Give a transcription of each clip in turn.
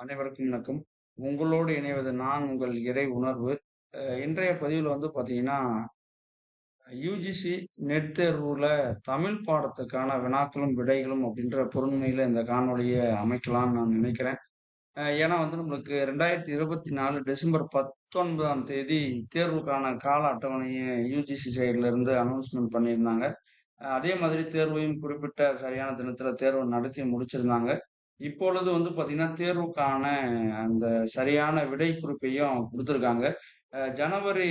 அனைவருக்கும் வணக்கம். உங்களோடு இணைவது நான் உங்கள் இறை உணர்வு. இன்றைய பதிவுல பார்த்தீங்கன்னா, யுஜிசி நெட் தேர்வுல தமிழ் பாடத்துக்கான வினாக்களும், விடைகளும் அப்படின்ற பொருண்மையில இந்த காணொளிய அமைக்கலாம்னு நான் நினைக்கிறேன். ஏன்னா நம்மளுக்கு 2024 டிசம்பர் 19ஆம் தேதி தேர்வுக்கான கால அட்டவணைய யுஜிசி சைடுல இருந்து அனௌன்ஸ்மென்ட் பண்ணியிருந்தாங்க. அதே மாதிரி தேர்வையும் குறிப்பிட்ட சரியான தினத்துல தேர்வு நடத்தி முடிச்சிருந்தாங்க. இப்பொழுது பார்த்தீங்கன்னா, தேர்வுக்கான அந்த சரியான விடை குறிப்பையும் குடுத்திருக்காங்க. ஜனவரி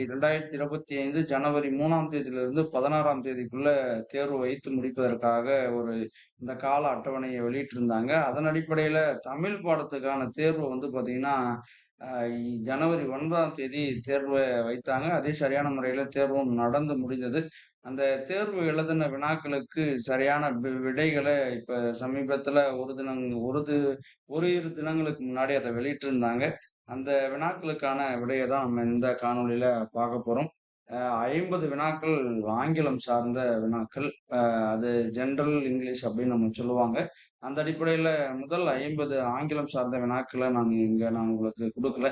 2025 ஜனவரி 3ஆம் தேதியிலிருந்து 16ஆம் தேதிக்குள்ள தேர்வு வைத்து முடிப்பதற்காக ஒரு இந்த கால அட்டவணையை வெளியிட்டிருந்தாங்க. அதன் அடிப்படையில தமிழ் பாடத்துக்கான தேர்வு பார்த்தீங்கன்னா, அ ஜனவரி 9ஆம் தேதி தேர்வ வைத்தாங்க. அதே சரியான முறையில தேர்வும் நடந்து முடிந்தது. அந்த தேர்வு எழுதின வினாக்களுக்கு சரியான விடைகள இப்ப சமீபத்துல ஓரிரு தினங்களுக்கு முன்னாடி அத வெளியிட்டிருந்தாங்க. அந்த வினாக்களுக்கான விடைய தான் நம்ம இந்த காணொளியில பார்க்க போறோம். 50 வினாக்கள் ஆங்கிலம் சார்ந்த வினாக்கள். அது ஜெனரல் இங்கிலீஷ் அப்படின்னு நம்ம சொல்லுவாங்க. அந்த அடிப்படையில முதல் 50 ஆங்கிலம் சார்ந்த வினாக்கள நான் உங்களுக்கு குடுக்கல.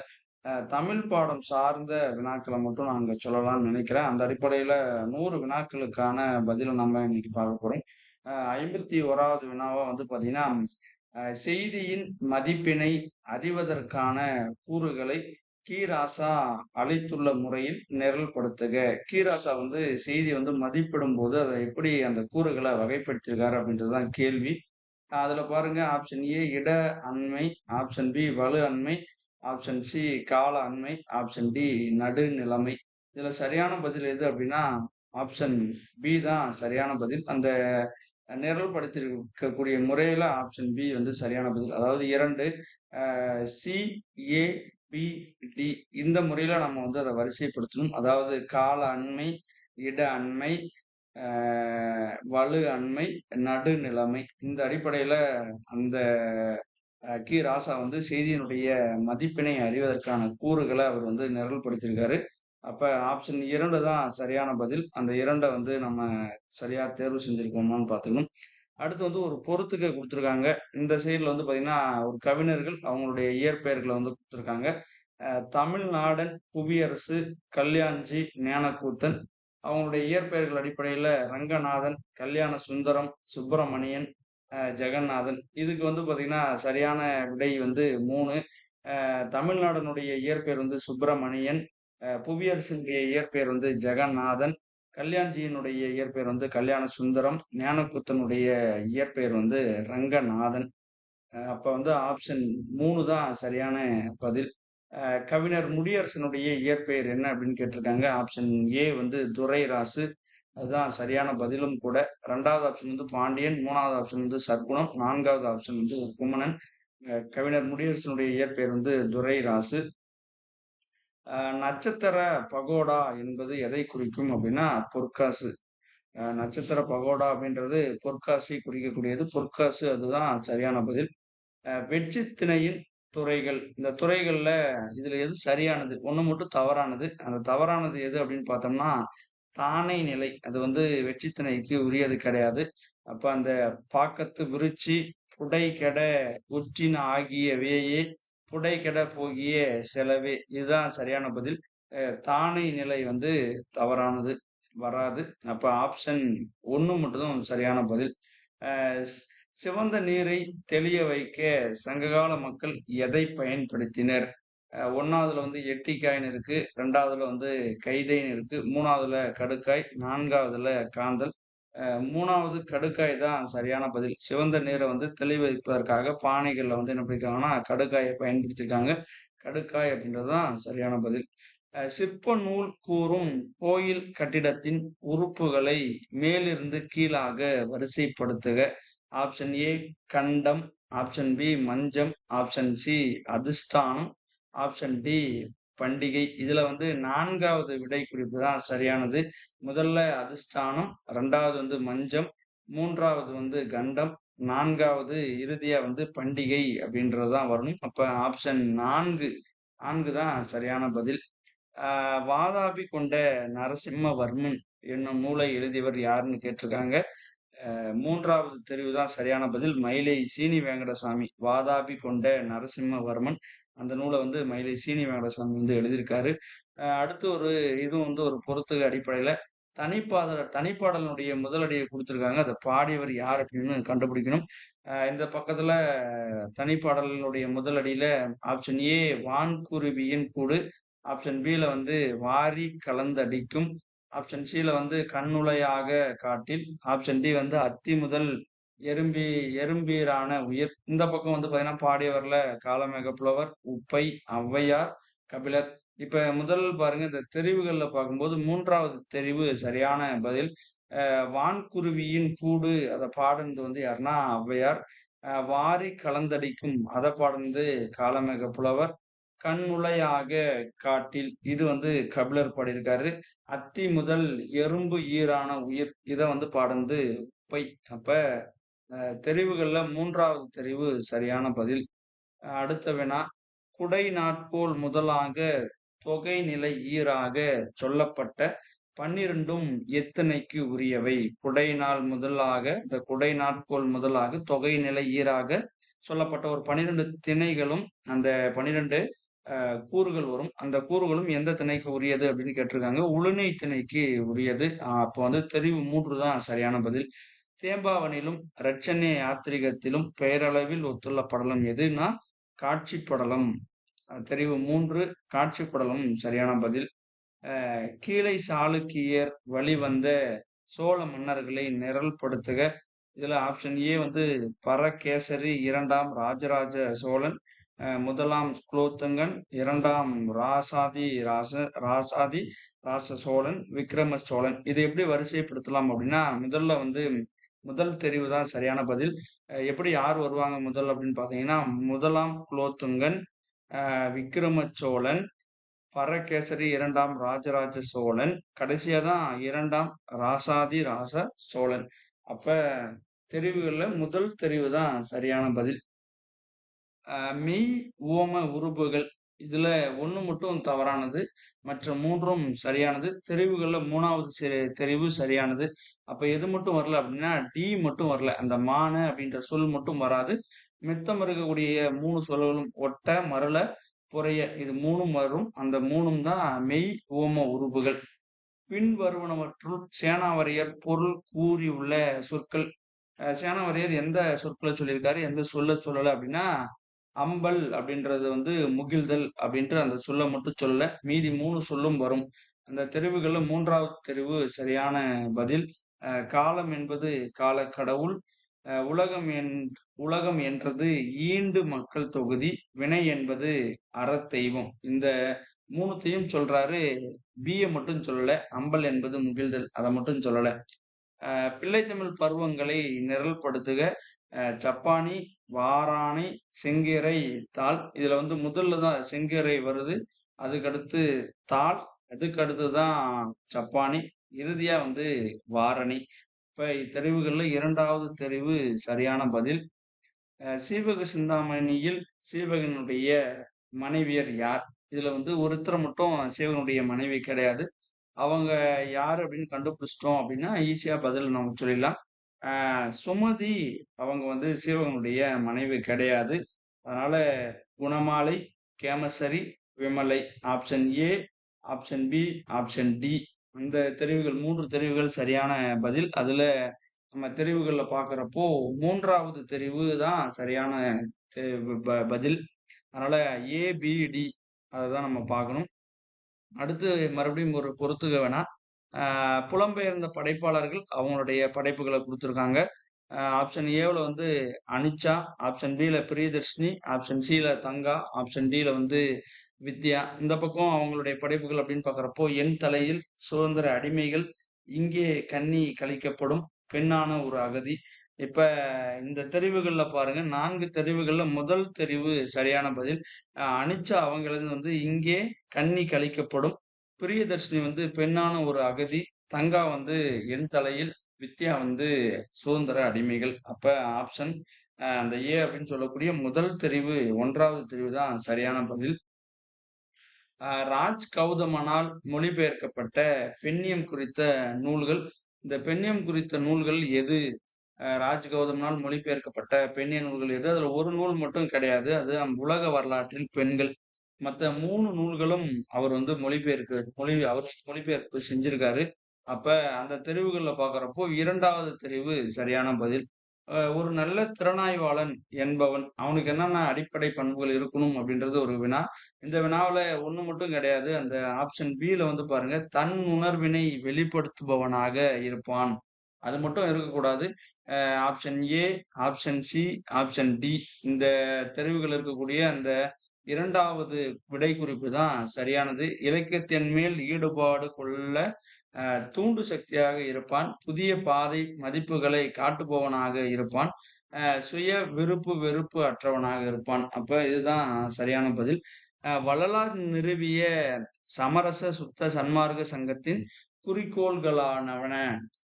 தமிழ் பாடம் சார்ந்த வினாக்கள மட்டும் நான் இங்க சொல்லலாம்னு நினைக்கிறேன். அந்த அடிப்படையில 100 வினாக்களுக்கான பதில நம்ம இன்னைக்கு பார்க்க போறோம். 51வது வினாவா பார்த்தீங்கன்னா, செய்தியின் மதிப்பினை அறிவதற்கான கூறுகளை கீராசா அளித்துள்ள முறையில் நிரல்படுத்துக. கீராசா செய்தி மதிப்பிடும்போது அத எப்படி அந்த கூறுகள வகைப்படுத்தியிருக்காரு அப்படின்றது தான் கேள்வி. அதுல பாருங்க ஆப்ஷன் ஏ இட அண்மை, ஆப்ஷன் பி வலு அண்மை, ஆப்ஷன் சி கால அண்மை, ஆப்ஷன் டி நடுநிலைமை. இதுல சரியான பதில் எது அப்படின்னா, ஆப்ஷன் பி தான் சரியான பதில். அந்த நிரல்படுத்தியிருக்கக்கூடிய முறையில ஆப்ஷன் பி சரியான பதில். அதாவது 2 சி, ஏ, பி, டி இந்த முறையில நம்ம அத வரிசைப்படுத்தணும். அதாவது கால அண்மை, இட அண்மை, வலு அண்மை, நடுநிலைமை. இந்த அடிப்படையில அந்த ராசா செய்தியினுடைய மதிப்பினை அறிவதற்கான கூறுகள அவர் நிரல்படுத்தியிருக்காரு. அப்ப ஆப்ஷன் 2 தான் சரியான பதில். அந்த 2 நம்ம சரியா தேர்வு செஞ்சிருக்கோமான்னு பார்த்துக்கணும். அடுத்து ஒரு பொறுத்துக்க குடுத்திருக்காங்க. இந்த சைடுல பார்த்தீங்கன்னா, ஒரு கவிஞர்கள் அவங்களுடைய இயற்பெயர்கள குடுத்திருக்காங்க. தமிழ்நாடன், புவியரசு, கல்யாண்ஜி, ஞானக்கூத்தன். அவங்களுடைய இயற்பெயர்கள் அடிப்படையில ரங்கநாதன், கல்யாண சுந்தரம், சுப்பிரமணியன், ஜெகநாதன். இதுக்கு பார்த்தீங்கன்னா, சரியான விடை 3. தமிழ்நாடனுடைய இயற்பெயர் சுப்பிரமணியன், புவியரசனுடைய இயற்பெயர் ஜெகநாதன், கல்யாண்ஜியினுடைய இயற்பெயர் கல்யாண சுந்தரம், ஞானக்கூத்தனுடைய இயற்பெயர் ரங்கநாதன். அப்ப ஆப்ஷன் 3 தான் சரியான பதில். கவிஞர் முடியரசனுடைய இயற்பெயர் என்ன அப்படின்னு கேட்டிருக்காங்க. Option A Durairasu. அதுதான் சரியான பதிலும் கூட. 2வது ஆப்ஷன் பாண்டியன், 3வது ஆப்ஷன் சற்குணம், 4வது ஆப்ஷன் குமணன். கவிஞர் முடியரசனுடைய இயற்பெயர் துரைராசு. நட்சத்திர பகோடா என்பது எதை குறிக்கும் அப்படின்னா பொற்காசு. நட்சத்திர பகோடா அப்படின்றது பொற்காசை குறிக்கக்கூடியது. பொற்காசு அதுதான் சரியான பதில். வெற்றி திணையின் துறைகள். இந்த துறைகள்ல இதுல எது சரியானது? ஒண்ணு மட்டும் தவறானது. அந்த தவறானது எது அப்படின்னு பார்த்தோம்னா, தானை நிலை. அது வெற்றி திணைக்கு உரியது கிடையாது. அப்ப அந்த பாக்கத்து விருச்சி, புடை கெட உற்றின ஆகிய வேயே, புடை கெட போகிய செலவே. இதுதான் சரியான பதில். தானை நிலை தவறானது, வராது. அப்ப ஆப்ஷன் 1 மட்டும் தான் சரியான பதில். சிவந்த நீரை தெளிய வைக்க சங்ககால மக்கள் எதை பயன்படுத்தினர்? 1வதுல எட்டிக்காய்ன்னு இருக்கு, 2வதுல கைதைன்னு இருக்கு, 3வதுல கடுக்காய், 4வதுல காந்தல். 3வது கடுக்காய் தான் சரியான பதில். சிவந்த நீரை தெளிய வைப்பதற்காக பானைகள்ல என்ன பண்ணிருக்காங்கன்னா, கடுக்காயை பயன்படுத்தியிருக்காங்க. கடுக்காய் அப்படின்றது தான் சரியான பதில். சிற்ப நூல் கூறும் கோயில் கட்டிடத்தின் உறுப்புகளை மேலிருந்து கீழாக வரிசைப்படுத்துக. ஆப்ஷன் ஏ கண்டம், ஆப்ஷன் பி மஞ்சம், ஆப்ஷன் சி அதிஷ்டானம், ஆப்ஷன் டி பண்டிகை. இதுல 4வது விடை குறிப்பு தான் சரியானது. முதல்ல அதிஷ்டானம், 2வது மஞ்சம், 3வது கண்டம், 4வது இறுதியா பண்டிகை அப்படின்றதுதான் வரணும். அப்ப ஆப்ஷன் 4 தான் சரியான பதில். வாதாபி கொண்ட நரசிம்மவர்மன் என்னும் நூலை எழுதியவர் யாருன்னு கேட்டிருக்காங்க. மூன்றாவது தெரிவு தான் சரியான பதில். மயிலை சீனி வேங்கடசாமி, வாதாபி கொண்ட நரசிம்மவர்மன். அந்த நூலை வந்து மயிலை சீனி வேங்கடசாமி வந்து எழுதியிருக்காரு. அடுத்து இதுவும் வந்து ஒரு பொறுத்துக அடிப்படையில தனிப்பாடலினுடைய முதலடியை கொடுத்திருக்காங்க. அதை பாடியவர் யார் அப்படின்னு கண்டுபிடிக்கணும். இந்த பக்கத்துல தனிப்பாடலினுடைய முதலடியில ஆப்ஷன் ஏ வான்குருவியின் கூடு, ஆப்ஷன் பில வந்து வாரி கலந்தடிக்கும், ஆப்ஷன் சில வந்து கண்ணுளையாக காட்டில், ஆப்ஷன் டி வந்து அத்தி முதல் எறும்பி எறும்பீரான உயிர். இந்த பக்கம் வந்து பாத்தீங்கன்னா பாடியவர்ல காளமேக புலவர், உப்பை, ஔவையார், கபிலர். இப்ப முதல் பாருங்க, இந்த தெரிவுகள்ல பார்க்கும்போது மூன்றாவது தெரிவு சரியான பதில். வான்குருவியின் கூடு அதை பாடுனது வந்து யாருன்னா ஔவையார். வாரி கலந்தடிக்கும் அதை பாடுனது காளமேக புலவர். கண்ணுளையாக காட்டில் இது வந்து கபிலர் பாடியிருக்காரு. அத்தி முதல் எறும்பு ஈரான உயிர் இதை வந்து பாடுனது உப்பை. அப்ப தெரிவுகள்ல மூன்றாவது தெரிவு சரியான பதில். அடுத்த வினா, குடை நாட்போல் முதலாக தொகைநிலை ஈறாக சொல்லப்பட்ட 12ம் எத்தனைக்கு உரியவை? குடை நாட்கோள் முதலாக தொகைநிலை ஈறாக சொல்லப்பட்ட ஒரு 12 திணைகளும் அந்த 12 கூறுகள் வரும். அந்த கூறுகளும் எந்த திணைக்கு உரியது அப்படின்னு கேட்டிருக்காங்க. உளுநை திணைக்கு உரியது. அப்போ வந்து தெரிவு 3 தான் சரியான பதில். தேம்பாவனிலும் இரட்சண்ய யாத்திரிகத்திலும் பெயரளவில் ஒத்துள்ள படலம் எதுனா காட்சி படலம். தெரிவு 3 காட்சி படலம் சரியான பதில். கீழை சாளுக்கியர் வழிவந்த சோழ மன்னர்களை நிரல்படுத்துக. இதுல ஆப்ஷன் ஏ வந்து பரகேசரி, 2ஆம் ராஜராஜ சோழன், 1ஆம் குலோத்துங்கன், 2ஆம் ராசாதி ராச சோழன், விக்ரம சோழன். இதை எப்படி வரிசைப்படுத்தலாம் அப்படின்னா, முதல்ல வந்து முதல் தெரிவு தான் சரியான பதில். எப்படி யார் வருவாங்க முதல் அப்படின்னு பாத்தீங்கன்னா, 1ஆம் குலோத்துங்கன், விக்ரம சோழன், பரகேசரி, 2ஆம் ராஜராஜ சோழன், கடைசியா தான் 2ஆம் ராசாதி ராச சோழன். அப்ப தெரிவுகள்ல முதல் தெரிவு தான் சரியான பதில். மெய் உவம உருபுகள் இதுல ஒண்ணு மட்டும் தவறானது, மற்ற 3ம் சரியானது. தெரிவுகள்ல 3வது தெரிவு சரியானது. அப்ப எது மட்டும் வரல அப்படின்னா டி மட்டும் வரல. அந்த மான அப்படின்ற சொல் மட்டும் வராது. மித்தம் இருக்கக்கூடிய 3 சொல்களும் ஒட்ட, மருள, புறைய இது 3ம் வரும். அந்த 3ம் தான் மெய் உவம உருபுகள். பின் வருவனவற்றுள் சேனாவரையர் பொருள் கூறியுள்ள சொற்கள். சேனாவரையர் எந்த சொற்களை சொல்லியிருக்காரு, எந்த சொல்ல சொல்லல அப்படின்னா, அம்பல் அப்படின்றது வந்து முகிழ்தல் அப்படின்ற அந்த சொல்ல மட்டும் சொல்லல. மீதி 3 சொல்லும் வரும். அந்த தெரிவுகள்ல 3வது தெரிவு சரியான பதில். காலம் என்பது காலக்கடவுள், உலகம் என்றது ஈண்டு மக்கள் தொகுதி, வினை என்பது அறத்தெய்வம். இந்த 3த்தையும் சொல்றாரு. பிய மட்டும் சொல்லல. அம்பல் என்பது முகிழ்தல் அதை மட்டும் சொல்லல. பிள்ளைத்தமிழ் பருவங்களை நிரல்படுத்துக. சப்பானி, வாரானை, செங்கீரை, தாள். இதுல வந்து முதல்ல தான் செங்கீரை வருது. அதுக்கடுத்து தாள், அதுக்கு அடுத்துதான் சப்பானி, இறுதியா வந்து வாரணி. இப்ப இத்தெரிவுகள்ல 2வது தெரிவு சரியான பதில். சீவக சிந்தாமணியில் சீவகனுடைய மனைவியர் யார்? இதுல வந்து ஒருத்தர் மட்டும் சீவகனுடைய மனைவி கிடையாது. அவங்க யாரு அப்படின்னு கண்டுபிடிச்சிட்டோம் அப்படின்னா ஈஸியா பதில் நம்ம சொல்லிடலாம். சுமதி அவங்க வந்து சீவகனுடைய மனைவி கிடையாது. அதனால Gunamalai, Kemasari, Vimalai. Option A, option B, option D. அந்த தெரிவுகள் 3 தெரிவுகள் சரியான பதில். அதுல நம்ம தெரிவுகள்ல பாக்குறப்போ 3வது தெரிவு தான் சரியான பதில். அதனால ஏ, பி, டி அதைதான் நம்ம பார்க்கணும். அடுத்து மறுபடியும் ஒரு பொறுத்துக வேணா. புலம்பெயர்ந்த படைப்பாளர்கள் அவங்களுடைய படைப்புகளை கொடுத்துருக்காங்க. ஆப்ஷன் ஏவில் வந்து அனிச்சா, ஆப்ஷன் பில பிரியதர்ஷினி, ஆப்ஷன் சில தங்கா, ஆப்ஷன் டில வந்து வித்யா. இந்த பக்கம் அவங்களுடைய படைப்புகள் அப்படின்னு பாக்குறப்போ, என் தலையில் சுதந்திர அடிமைகள், இங்கே கன்னி கழிக்கப்படும், பெண்ணான ஒரு அகதி. இப்ப இந்த தெரிவுகள்ல பாருங்க, 4 தெரிவுகள்ல முதல் தெரிவு சரியான பதில். அனிச்சா அவங்களது வந்து இங்கே கன்னி கழிக்கப்படும், பிரியதர்ஷினி வந்து பெண்ணான ஒரு அகதி, தங்கா வந்து என் தலையில், வித்யா வந்து சுதந்திர அடிமைகள். அப்ப ஆப்ஷன் அந்த ஏ அப்படின்னு சொல்லக்கூடிய முதல் தெரிவு 1வது தெரிவு தான் சரியான பதில். ராஜ் கௌதமனால் மொழிபெயர்க்கப்பட்ட பெண்ணியம் குறித்த நூல்கள். இந்த பெண்ணியம் குறித்த நூல்கள் எது ராஜ் கௌதம்னால் மொழிபெயர்க்கப்பட்ட பெண்ணிய நூல்கள் எது? அதுல ஒரு நூல் மட்டும் கிடையாது. அது உலக வரலாற்றில் பெண்கள். மத்த 3 நூல்களும் அவர் வந்து அவர் மொழிபெயர்ப்பு செஞ்சிருக்காரு. அப்ப அந்த தெரிவுகள்ல பார்க்கிறப்போ 2வது தெரிவு சரியான பதில். ஒரு நல்ல திறனாய்வாளன் என்பவன், அவனுக்கு என்னென்ன அடிப்படை பண்புகள் இருக்கணும் அப்படின்றது ஒரு வினா. இந்த வினாவுல 1 மட்டும் கிடையாது. அந்த ஆப்ஷன் பில வந்து பாருங்க, தன் உணர்வினை வெளிப்படுத்துபவனாக இருப்பான். அது மட்டும் இருக்கக்கூடாது. Option A, option C, option D இந்த தெரிவுகள் இருக்கக்கூடிய அந்த 2வது விடை குறிப்பு தான் சரியானது. இலக்கியத்தின் மேல் ஈடுபாடு கொள்ள தூண்டு சக்தியாக இருப்பான். புதிய பாதை மதிப்புகளை காட்டுபவனாக இருப்பான். சுய விருப்பு வெறுப்பு அற்றவனாக இருப்பான். அப்ப இதுதான் சரியான பதில். வள்ளலார் நிறுவிய சமரச சுத்த சன்மார்க்க சங்கத்தின் குறிக்கோள்களானவன.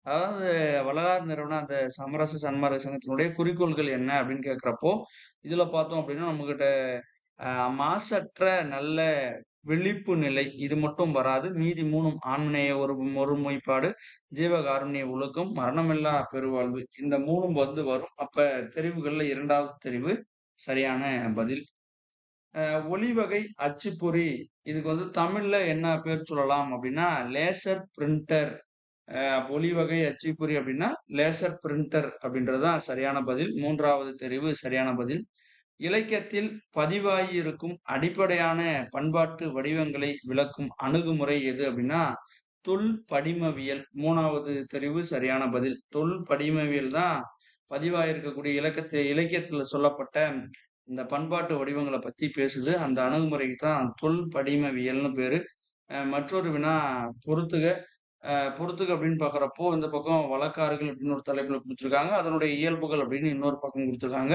அதாவது வள்ளலார் நிறுவன அந்த சமரச சன்மார்க்க சங்கத்தினுடைய குறிக்கோள்கள் என்ன அப்படின்னு கேட்கிறப்போ, இதுல பார்த்தோம் அப்படின்னா நம்மகிட்ட மாசற்ற நல்ல விழிப்பு நிலை இது மட்டும் வராது. மீதி 3ம் ஆண்மநேய ஒருமைப்பாடு, ஜீவகாருண்ய ஒழுக்கம், மரணமில்லா பெருவாழ்வு. இந்த 3ம் வந்து வரும். அப்ப தெரிவுகள்ல 2வது தெரிவு சரியான பதில். ஒளிவகை அச்சுப்பொறி இதுக்கு வந்து தமிழ்ல என்ன பேர் சொல்லலாம் அப்படின்னா, லேசர் பிரிண்டர். ஒளிவகை அச்சுப்பொறி அப்படின்னா லேசர் பிரிண்டர் அப்படின்றதுதான் சரியான பதில். 3வது தெரிவு சரியான பதில். இலக்கியத்தில் பதிவாகியிருக்கும் அடிப்படையான பண்பாட்டு வடிவங்களை விளக்கும் அணுகுமுறை எது அப்படின்னா தொல்படிமவியல். 3வது தெரிவு சரியான பதில். தொல்படிமவியல் தான் பதிவாயிருக்கக்கூடிய இலக்கியத்துல சொல்லப்பட்ட இந்த பண்பாட்டு வடிவங்களை பத்தி பேசுது. அந்த அணுகுமுறைக்கு தான் தொல்படிமவியல்னு பேரு. மற்றொரு வினா பொறுத்துக. பொறுத்துக அப்படின்னு பார்க்குறப்போ, இந்த பக்கம் வழக்காறுகள் அப்படின்னு ஒரு தலைப்புல குடுத்திருக்காங்க. அதனுடைய இயல்புகள் அப்படின்னு இன்னொரு பக்கம் குடுத்திருக்காங்க.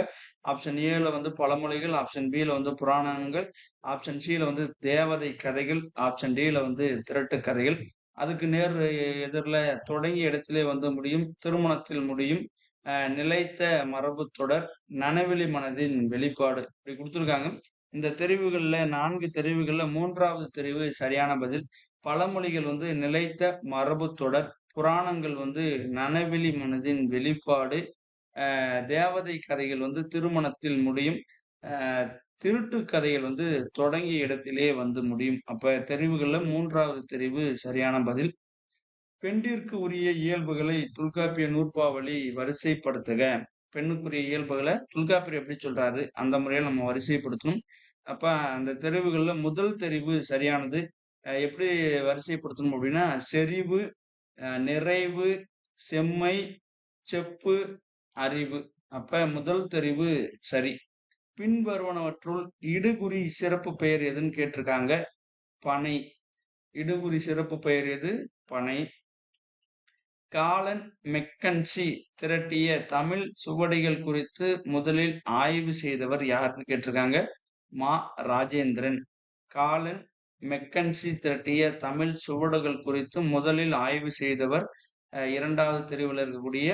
ஆப்ஷன் ஏல வந்து பழமொழிகள், ஆப்ஷன் பில வந்து புராணங்கள், ஆப்ஷன் சில வந்து தேவதை கதைகள், ஆப்ஷன் டில வந்து திரட்டு கதைகள். அதுக்கு நேர் எதிர்ல தொடங்கிய இடத்திலே வந்து முடியும், திருமணத்தில் முடியும், நிலைத்த மரபுத் தொடர், நனவெளி மனதின் வெளிப்பாடு இப்படி குடுத்திருக்காங்க. இந்த தெரிவுகள்ல 4 தெரிவுகள்ல 3வது தெரிவு சரியான பதில். பழமொழிகள் வந்து நிலைத்த மரபுத் தொடர், புராணங்கள் வந்து நனவெளி மனதின் வெளிப்பாடு, தேவதை கதைகள் வந்து திருமணத்தில் முடியும், திருட்டு கதைகள் வந்து தொடங்கிய இடத்திலே வந்து முடியும். அப்ப தெரிவுகள்ல 3வது தெரிவு சரியான பதில். பெண்டிற்கு உரிய இயல்புகளை தொல்காப்பிய நூற்பாவளி வரிசைப்படுத்துக. பெண்ணுக்குரிய இயல்புகளை தொல்காப்பியர் எப்படி சொல்றாரு அந்த முறையில நம்ம வரிசைப்படுத்தணும். அப்ப அந்த தெரிவுகள்ல முதல் தெரிவு சரியானது. எப்படி வரிசைப்படுத்தணும் அப்படின்னா செறிவு, நிறைவு, செம்மை, செப்பு, அறிவு. அப்ப முதல் தெரிவு சரி. பின்வருவனவற்றுள் இடுகுறி சிறப்பு பெயர் எதுன்னு கேட்டிருக்காங்க. பனை. இடுகுறி சிறப்பு பெயர் எது? பனை. காலன் மெக்கன்சி திரட்டிய தமிழ் சுவடிகள் குறித்து முதலில் ஆய்வு செய்தவர் யாருன்னு கேட்டிருக்காங்க. மா. ராஜேந்திரன். காலன் மெக்கன்சி திரட்டிய தமிழ் சுவடுகள் குறித்து முதலில் ஆய்வு செய்தவர் 2வது தெரிவில் இருக்கக்கூடிய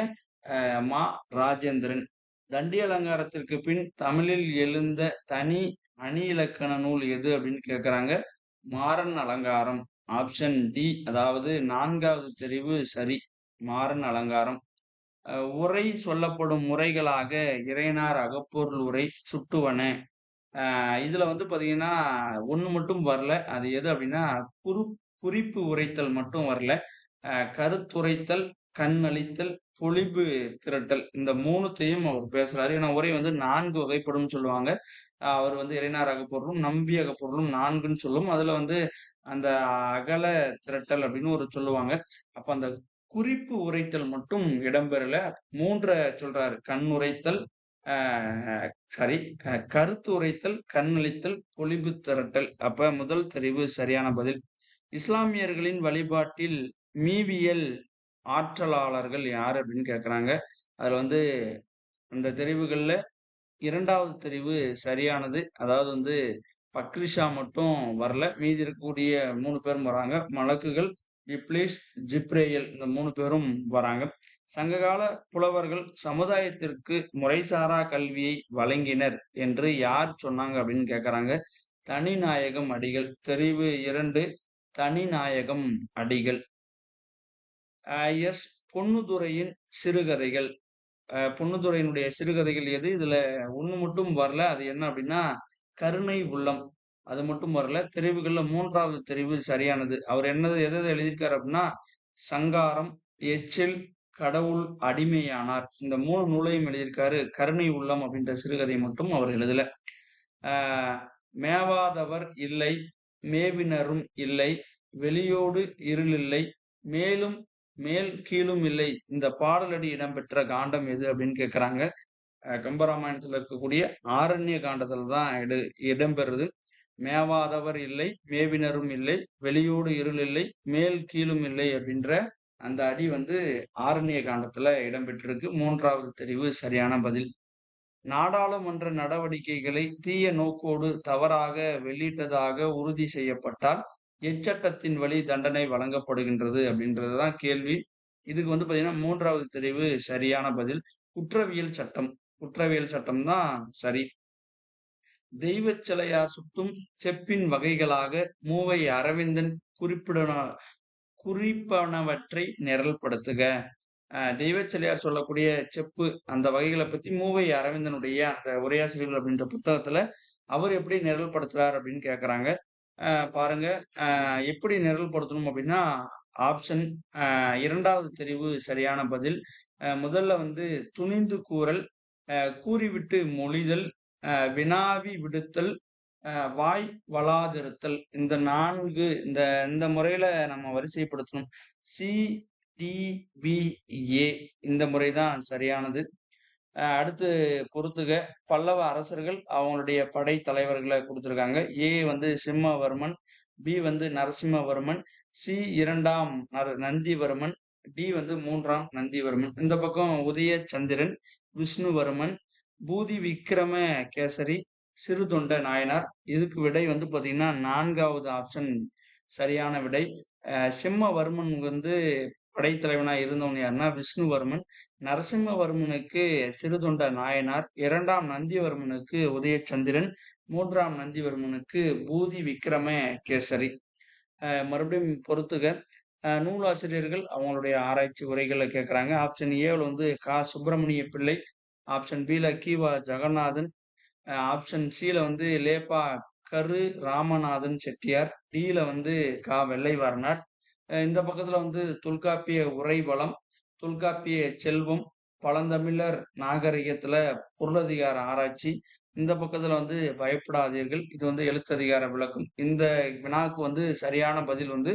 மா. ராஜேந்திரன். தண்டி அலங்காரத்திற்கு பின் தமிழில் எழுந்த தனி அணி இலக்கண நூல் எது அப்படின்னு கேட்கிறாங்க. மாறன் அலங்காரம். ஆப்ஷன் டி அதாவது 4வது தெரிவு சரி. மாறன் அலங்காரம். உரை சொல்லப்படும் முறைகளாக இறையனார் அகப்பொருள் உரை, சுட்டுவன. இதுல வந்து பாத்தீங்கன்னா 1 மட்டும் வரல. அது எது அப்படின்னா குறிப்பு உரைத்தல் மட்டும் வரல. கருத்துரைத்தல், கண்ணளித்தல், பொழிப்பு திரட்டல் இந்த 3த்தையும் அவர் பேசுறாரு. ஏன்னா உரை வந்து 4 வகைப்படும் சொல்லுவாங்க. அவர் வந்து இறையனார் அகப்பொருளும் நம்பி அகப்பொருளும் 4ன்னு சொல்லும். அதுல வந்து அந்த அகல திரட்டல் அப்படின்னு ஒரு சொல்லுவாங்க. அப்ப அந்த குறிப்பு உரைத்தல் மட்டும் இடம்பெறல. 3 சொல்றாரு. கண்ணுரைத்தல், சாரி கருத்து உரைத்தல், கண்ணளித்தல், பொழிவு திரட்டல். அப்ப முதல் தெரிவு சரியான பதில். இஸ்லாமியர்களின் வழிபாட்டில் மீவியல் ஆற்றலாளர்கள் யார் அப்படின்னு கேட்கிறாங்க. அதுல வந்து அந்த தெரிவுகள்ல 2வது தெரிவு சரியானது. அதாவது வந்து பக்ரிஷா மட்டும் வரல. மீதி இருக்கக்கூடிய 3 பேரும் வராங்க. மலக்குகள், இப்லீஸ், ஜிப்ரேயல் இந்த 3 பேரும் வராங்க. சங்ககால புலவர்கள் சமுதாயத்திற்கு முறைசாரா கல்வியை வழங்கினர் என்று யார் சொன்னாங்க அப்படின்னு கேட்கறாங்க. தனிநாயகம் அடிகள். தெரிவு 2 தனிநாயகம் அடிகள். எஸ். பொன்னுதுரையின் சிறுகதைகள். பொன்னுத்துரையினுடைய சிறுகதைகள் எது? இதுல ஒண்ணு மட்டும் வரல. அது என்ன அப்படின்னா, கருணை உள்ளம். அது மட்டும் வரல. தெரிவுகள்ல 3வது தெரிவு சரியானது. அவர் என்னது எத எத எழுதியிருக்காரு அப்படின்னா, சங்காரம், எச்சில், கடவுள் அடிமையானார். இந்த 3 நூலையும் எழுதியிருக்காரு. கருணை உள்ளம் அப்படின்ற சிறுகதை மட்டும் அவர் எழுதல. ஆ மேவாதவர் இல்லை, மேவினரும் இல்லை, வெளியோடு இருளில்லை, மேலும் மேல் கீழும் இல்லை. இந்த பாடலடி இடம்பெற்ற காண்டம் எது அப்படின்னு கேட்கிறாங்க. கம்பராமாயணத்துல இருக்கக்கூடிய ஆரண்ய காண்டத்துல தான் இடம்பெறுது. மேவாதவர் இல்லை, மேவினரும் இல்லை, வெளியோடு இருள் இல்லை, மேல் கீழும் இல்லை அப்படின்ற அந்த அடி வந்து ஆரண்ய காண்டத்துல இடம்பெற்றிருக்கு. 3வது தெரிவு சரியான பதில். நாடாளுமன்ற நடவடிக்கைகளை தீய நோக்கோடு தவறாக வெளியிட்டதாக உறுதி செய்யப்பட்டால் எச்சட்டத்தின் வழி தண்டனை வழங்கப்படுகின்றது அப்படின்றதுதான் கேள்வி. இதுக்கு வந்து பாத்தீங்கன்னா 3வது தெரிவு சரியான பதில். குற்றவியல் சட்டம். குற்றவியல் சட்டம் தான் சரி. தெய்வச் சிலையார் சுட்டும் செப்பின் வகைகளாக மூவை அரவிந்தன் குறிப்பனவற்றை நிரல்படுத்துக. தெய்வச் சிலையார் சொல்லக்கூடிய செப்பு அந்த வகைகளை பத்தி மூவை அரவிந்தனுடைய அந்த உரையாசிரியர்கள் அப்படின்ற புத்தகத்துல அவர் எப்படி நிரல்படுத்துறார் அப்படின்னு கேக்குறாங்க. பாருங்க, எப்படி நிரல்படுத்தணும் அப்படின்னா, ஆப்ஷன் 2வது தெரிவு சரியான பதில். முதல்ல வந்து துணிந்து கூறல், கூறிவிட்டு மொழிதல், வினாவி விடுத்தல், வாய் வளாதிருத்தல். இந்த 4 இந்த இந்த முறையில நம்ம வரிசைப்படுத்தணும். CDBA இந்த முறைதான் சரியானது. அடுத்து பொறுத்துக. பல்லவ அரசர்கள் அவங்களுடைய படை தலைவர்களை கொடுத்திருக்காங்க. A வந்து சிம்மவர்மன், B வந்து நரசிம்மவர்மன், C 2ஆம் நந்திவர்மன், D வந்து 3ஆம் நந்திவர்மன். இந்த பக்கம் உதய சந்திரன், விஷ்ணுவர்மன், பூதி விக்கிரம கேசரி, சிறுதொண்ட நாயனார். இதுக்கு விடை வந்து பாத்தீங்கன்னா 4வது ஆப்ஷன் சரியான விடை. சிம்மவர்மன் வந்து படைத்தலைவனா இருந்தவன் யாருன்னா விஷ்ணுவர்மன். நரசிம்மவர்மனுக்கு சிறுதொண்ட நாயனார், 2ஆம் நந்திவர்மனுக்கு உதயச்சந்திரன், 3ஆம் நந்திவர்மனுக்கு பூதி விக்கிரம கேசரி. மறுபடியும் பொறுத்துக. நூலாசிரியர்கள் அவங்களுடைய ஆராய்ச்சி உரைகளை கேட்கிறாங்க. ஆப்ஷன் ஏல வந்து கா சுப்பிரமணிய பிள்ளை, ஆப்ஷன் பில கி.வ. ஜெகநாதன், ஆப்ஷன் சில வந்து லேப்பா கரு ராமநாதன் செட்டியார், டில வந்து கா வெள்ளைவாரனார். இந்த பக்கத்துல வந்து தொல்காப்பிய உரைவளம், தொல்காப்பிய செல்வம், பழந்தமிழர் நாகரிகத்துல பொருளதிகார ஆராய்ச்சி. இந்த பக்கத்துல வந்து பயப்படாதீர்கள், இது வந்து எழுத்ததிகார விளக்கம். இந்த வினாக்கு வந்து சரியான பதில் வந்து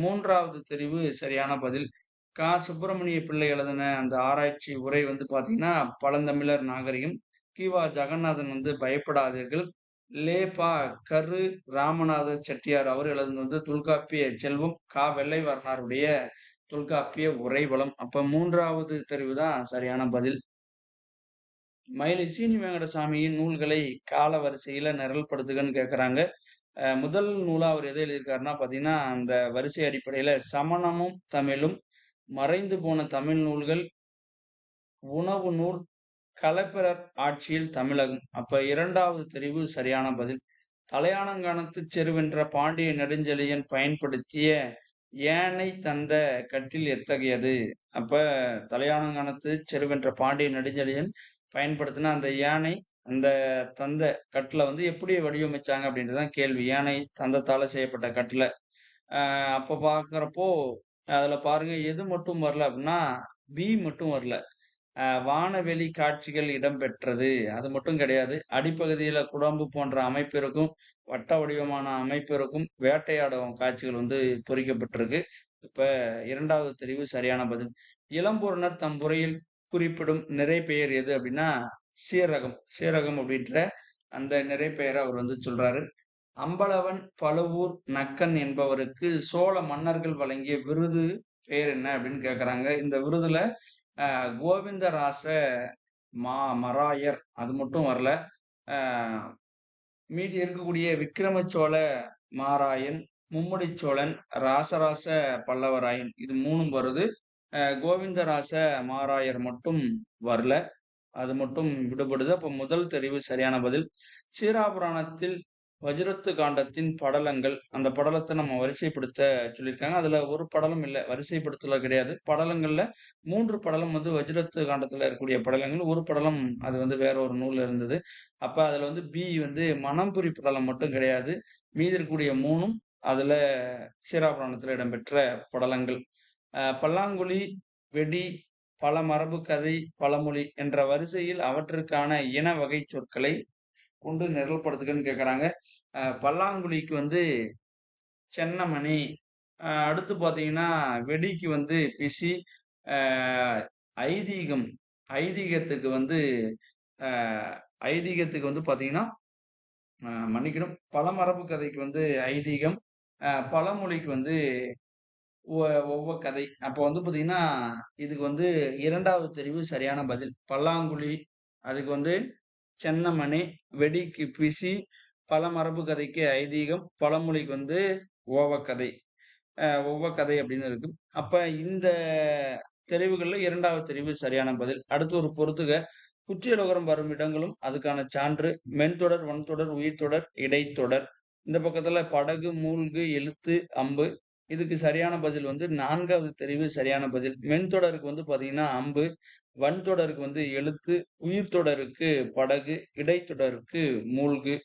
3வது தெரிவு சரியான பதில். கா சுப்பிரமணிய பிள்ளை எழுதின அந்த ஆராய்ச்சி உரை வந்து பாத்தீங்கன்னா பழந்தமிழர் நாகரிகம். கி.வ. ஜெகநாதன் வந்து பயப்படாதீர்கள். லே.பா. கரு ராமநாத செட்டியார் அவர் எழுதுனது வந்து தொல்காப்பிய செல்வம். கா வெள்ளைவர்ணாருடைய தொல்காப்பிய உரைவளம். அப்ப 3வது தெரிவு தான் சரியான பதில். மயிலை சீனி வெங்கடசாமியின் நூல்களை கால வரிசையில நிரல்படுத்துகன்னு கேக்குறாங்க. முதல் நூலா அவர் எதை எழுதியிருக்காருன்னா பாத்தீங்கன்னா அந்த வரிசை அடிப்படையில சமணமும் தமிழும், மறைந்து போன தமிழ் நூல்கள், உணவு நூல், களப்பிரர் ஆட்சியில் தமிழகம். அப்ப 2வது தெரிவு சரியான பதில். தலையானங்கானத்துச் செருவென்ற பாண்டிய நெடுஞ்செழியன் பயன்படுத்திய ஏனை தந்த கட்டில் எத்தகையது? அப்ப தலையானங்கானத்துச் செருவென்ற பாண்டிய நெடுஞ்செழியன் பயன்படுத்தின அந்த யானை அந்த தந்த கட்டில வந்து எப்படி வடிவமைச்சாங்க அப்படின்றதுதான் கேள்வி. யானை தந்தத்தால செய்யப்பட்ட கட்டில. அப்ப பாக்குறப்போ அதுல பாருங்க எது மட்டும் வரல அப்படின்னா பி மட்டும் வரல. வானவெளி காட்சிகள் இடம்பெற்றது அது மட்டும் கிடையாது. அடிப்பகுதியில குடம்பு போன்ற அமைப்பு இருக்கும், வட்ட வடிவமான அமைப்பு இருக்கும், வேட்டையாடும் காட்சிகள் வந்து பொறிக்கப்பட்டிருக்கு. இப்ப 2வது தெரிவு சரியான பதில். இளம்பூரணர் தம் உரையில் குறிப்பிடும் நிறைபெயர் எது அப்படின்னா சீரகம். சீரகம் அப்படின்ற அந்த நிறைபெயரை அவர் வந்து சொல்றாரு. அம்பலவன் பழுவூர் நக்கன் என்பவருக்கு சோழ மன்னர்கள் வழங்கிய விருது பெயர் என்ன அப்படின்னு கேக்குறாங்க. இந்த விருதுல கோவிந்தராச மராயர் அது மட்டும் வரல. மீதி இருக்கக்கூடிய விக்கிரம சோழ மாராயன், மும்முடி சோழன், ராசராச பல்லவராயன் இது 3ம் வருது. கோவிந்தராச மாராயர் மட்டும் வரல. அது மட்டும் விடுபடுது. அப்ப முதல் தெரிவு சரியான பதில். சீராபுராணத்தில் வஜ்ரத்து காண்டத்தின் படலங்கள். அந்த படலத்தை நம்ம வரிசைப்படுத்த சொல்லியிருக்காங்க. அதுல ஒரு படலம் இல்ல. வரிசைப்படுத்தல கிடையாது. படலங்கள்ல 3 படலம் வந்து வஜ்ரத்து காண்டத்துல இருக்கக்கூடிய படலங்கள். ஒரு படலம் அது வந்து வேற ஒரு நூல்ல இருந்தது. அப்ப அதுல வந்து பி வந்து மணம்புரி படலம் மட்டும் கிடையாது. மீதி இருக்கக்கூடிய 3ம் அதுல சீறாப்புராணத்துல இடம்பெற்ற படலங்கள். பல்லாங்குழி, வெடி, பல மரபு கதை, பழமொழி என்ற வரிசையில் அவற்றுக்கான இன வகை சொற்களை கொண்டு நிரல்படுத்துகன்னு கேக்குறாங்க. பல்லாங்குழிக்கு வந்து சென்னமணி, அடுத்து பாத்தீங்கன்னா வெடிக்கு வந்து பிசி, அஹ் ஐதீகம், ஐதீகத்துக்கு வந்து அஹ் ஐதீகத்துக்கு வந்து பாத்தீங்கன்னா மன்னிக்கணும், பழமரபு கதைக்கு வந்து ஐதீகம், பழமொழிக்கு வந்து ஒவ்வொரு கதை. அப்போ வந்து பாத்தீங்கன்னா இதுக்கு வந்து 2வது தெரிவு சரியான பதில். பல்லாங்குழி அதுக்கு வந்து சென்னமணி, வெடிக்கு பிசி, பல மரபு கதைக்கு ஐதீகம், பழமொழிக்கு வந்து ஓவக்கதை. ஒவ்வொக்கதை அப்படின்னு இருக்கு. அப்ப இந்த தெரிவுகள்ல 2வது தெரிவு சரியான பதில். அடுத்து ஒரு பொறுத்துக. குற்றியலுகரம் வரும் இடங்களும் அதுக்கான சான்று. மென்தொடர், வன்தொடர், உயிர்த்தொடர், இடைத்தொடர். இந்த பக்கத்துல படகு, மூழ்கு, எழுத்து, அம்பு. இதுக்கு சரியான பதில் வந்து 4வது தெரிவு சரியான பதில். மென்தொடருக்கு வந்து பாத்தீங்கன்னா அம்பு, வன்தொடருக்கு வந்து எழுத்து, உயிர்த்தொடருக்கு படகு, இடைத்தொடருக்கு மூழ்கு.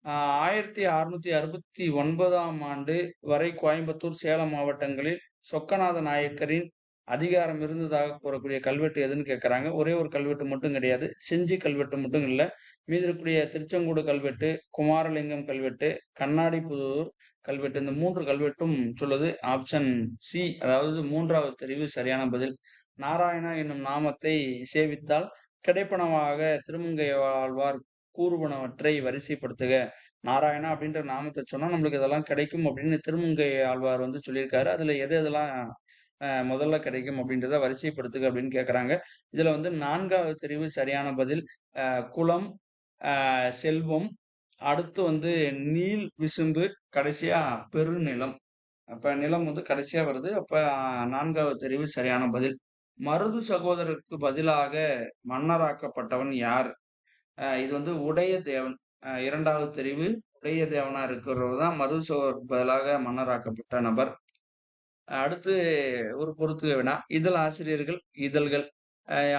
1669ஆம் ஆண்டு வரை கோயம்புத்தூர், சேலம் மாவட்டங்களில் சொக்கநாத நாயக்கரின் அதிகாரம் இருந்ததாக கூறக்கூடிய கல்வெட்டு எதுன்னு கேட்கறாங்க. ஒரே ஒரு கல்வெட்டு மட்டும் கிடையாது. செஞ்சி கல்வெட்டு மட்டும் இல்ல. மீதி இருக்கக்கூடிய திருச்செங்கோடு கல்வெட்டு, குமாரலிங்கம் கல்வெட்டு, கண்ணாடிப்புதூர் கல்வெட்டு, இந்த 3 கல்வெட்டும் சொல்லுது. ஆப்ஷன் சி, அதாவது 3வது தெரிவு சரியான பதில். நாராயணா என்னும் நாமத்தை சேவித்தால் கிடைப்பனவாக திருமங்கை ஆழ்வார் கூறுவனவற்றை வரிசைப்படுத்துக. நாராயணா அப்படின்ற நாமத்தை சொன்னா நம்மளுக்கு இதெல்லாம் கிடைக்கும் அப்படின்னு திருமங்கை ஆழ்வார் வந்து சொல்லியிருக்காரு. அதுல எது எதெல்லாம் முதல்ல கிடைக்கும் அப்படின்றத வரிசைப்படுத்துக அப்படின்னு கேக்குறாங்க. இதுல வந்து 4வது தெரிவு சரியான பதில். குளம், செல்வம், அடுத்து வந்து நீள் விசும்பு, கடைசியா பெருநிலம். அப்ப நிலம் வந்து கடைசியா வருது. அப்ப 4வது தெரிவு சரியான பதில். மருது சகோதரருக்கு பதிலாக மன்னராக்கப்பட்டவன் யார்? இது வந்து உடைய தேவன். 2வது தெரிவு உடைய தேவனா இருக்கிறவர் தான் மருது சகோதரருக்கு பதிலாக மன்னராக்கப்பட்ட நபர். அடுத்து ஒரு பொறுத்துக வினா. இதழ் ஆசிரியர்கள், இதழ்கள்.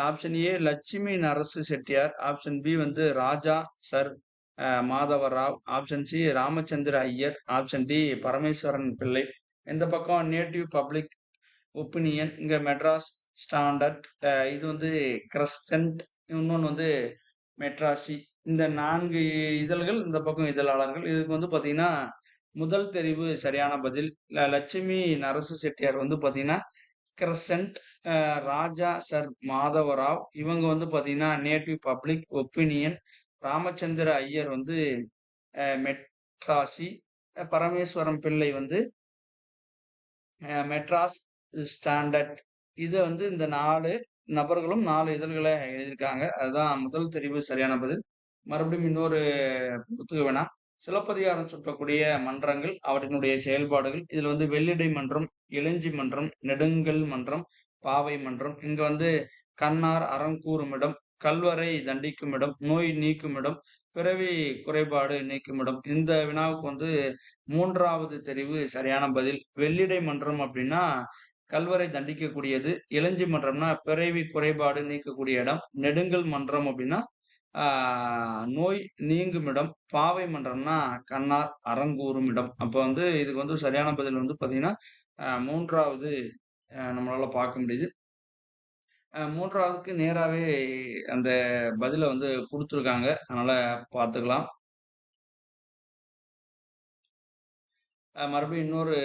Option A Lakshmi Narasu Chettiar, option B வந்து Raja sir Madhavarao, option C Ramachandra Iyer, option D Parameswaran Pillai. இந்த பக்கம் நேட்டிவ் பப்ளிக் ஒப்பீனியன், இங்க மெட்ராஸ் ஸ்டாண்டர்ட், இது வந்து கிரசன்ட், இன்னொன்னு வந்து மெட்ராசி. இந்த 4 இதழ்கள், இந்த பக்கம் இதழாளர்கள். இதுக்கு வந்து பாத்தீங்கன்னா முதல் தெரிவு சரியான பதில். லட்சுமி நரசு செட்டியார் வந்து பாத்தீங்கன்னா கிரசன்ட், ராஜா சர் மாதவராவ் இவங்க வந்து பாத்தீங்கன்னா native public opinion, Ramachandra Iyer வந்து மெட்ராசி, பரமேஸ்வரம் பிள்ளை வந்து மெட்ராஸ் ஸ்டாண்டர்ட். இத வந்து இந்த 4 நபர்களும் 4 இதழ்களை எழுதியிருக்காங்க. அதுதான் முதல் தெரிவு சரியான பதில். மறுபடியும் இன்னொரு புத்தக வேணா. சிலப்பதிகாரம் சுட்டக்கூடிய மன்றங்கள், அவற்றினுடைய செயல்பாடுகள். இதுல வந்து வெள்ளிடை மன்றம், இளஞ்சி மன்றம், நெடுங்கல் மன்றம், பாவை மன்றம். இங்க வந்து கண்ணார் அறம் கூறும் இடம், கல்வரை தண்டிக்கும் இடம், நோய் நீக்கும் இடம், பிறவி குறைபாடு நீக்கும் இடம். இந்த வினாவுக்கு வந்து 3வது தெரிவு சரியான பதில். வெள்ளிடை மன்றம் அப்படின்னா கல்வரை தண்டிக்கக்கூடியது, இளஞ்சி மன்றம்னா பிறவி குறைபாடு நீக்கக்கூடிய இடம், நெடுங்கல் மன்றம் அப்படின்னா நோய் நீங்கும் இடம், பாவை மன்றம்னா கண்ணார் அரங்கூறும் இடம். அப்ப வந்து இதுக்கு வந்து சரியான பதில் வந்து பாத்தீங்கன்னா 3வது நம்மளால பார்க்க முடியுது. 3வதுக்கு நேராவே அந்த பதில வந்து கொடுத்துருக்காங்க. அதனால பார்த்துக்கலாம். மறுபடியும் இன்னொரு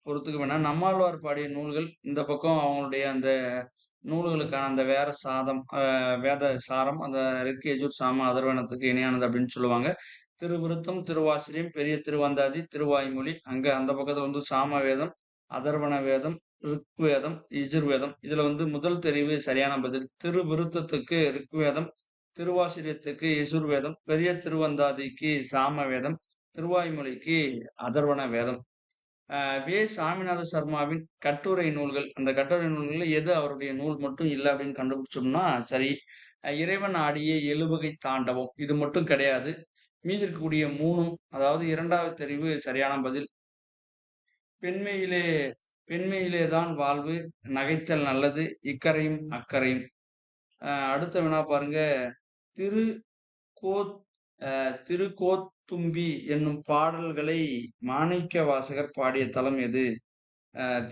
பொறுத்துக்கு வேணா. நம்மாழ்வார் பாடிய நூல்கள், இந்த பக்கம் அவங்களுடைய அந்த நூல்களுக்கான அந்த வேற சாதம், வேத சாரம், அந்த ரிக்கு எஜுர் சாம அதர்வனத்துக்கு இணையானது அப்படின்னு சொல்லுவாங்க. திருவிருத்தம், திருவாசிரியம், பெரிய திருவந்தாதி, திருவாய்மொழி. அங்க அந்த பக்கத்துல வந்து சாம வேதம், அதர்வன வேதம், ரிக்வேதம், யஜுர்வேதம். இதுல வந்து முதல் தெரிவு சரியான பதில். திருவிருத்தத்துக்கு ரிக்வேதம், திருவாசிரியத்துக்கு யஜுர்வேதம், பெரிய திருவந்தாதிக்கு சாம வேதம், திருவாய்மொழிக்கு அதர்வன வேதம். வே சாமிநாத சர்மாவின் கட்டுரை நூல்கள், அந்த கட்டுரை நூல்கள்ல எது அவருடைய நூல் மட்டும் இல்லை அப்படின்னு கண்டுபிடிச்சோம்னா சரி. இறைவன் ஆடிய எழுவகை தாண்டவம், இது மட்டும் கிடையாது. மீதி இருக்கக்கூடிய 3ம், அதாவது 2வது தெரிவு சரியான பதில். பெண்மையிலே பெண்மையிலே தான் வாழ்வு, நகைத்தல் நல்லது, இக்கரையும் அக்கரையும். அடுத்த வினா பாருங்க. திரு கோத் திருக்கோத்தும்பி என்னும் பாடல்களை மாணிக்க வாசகர் பாடிய தலம் எது?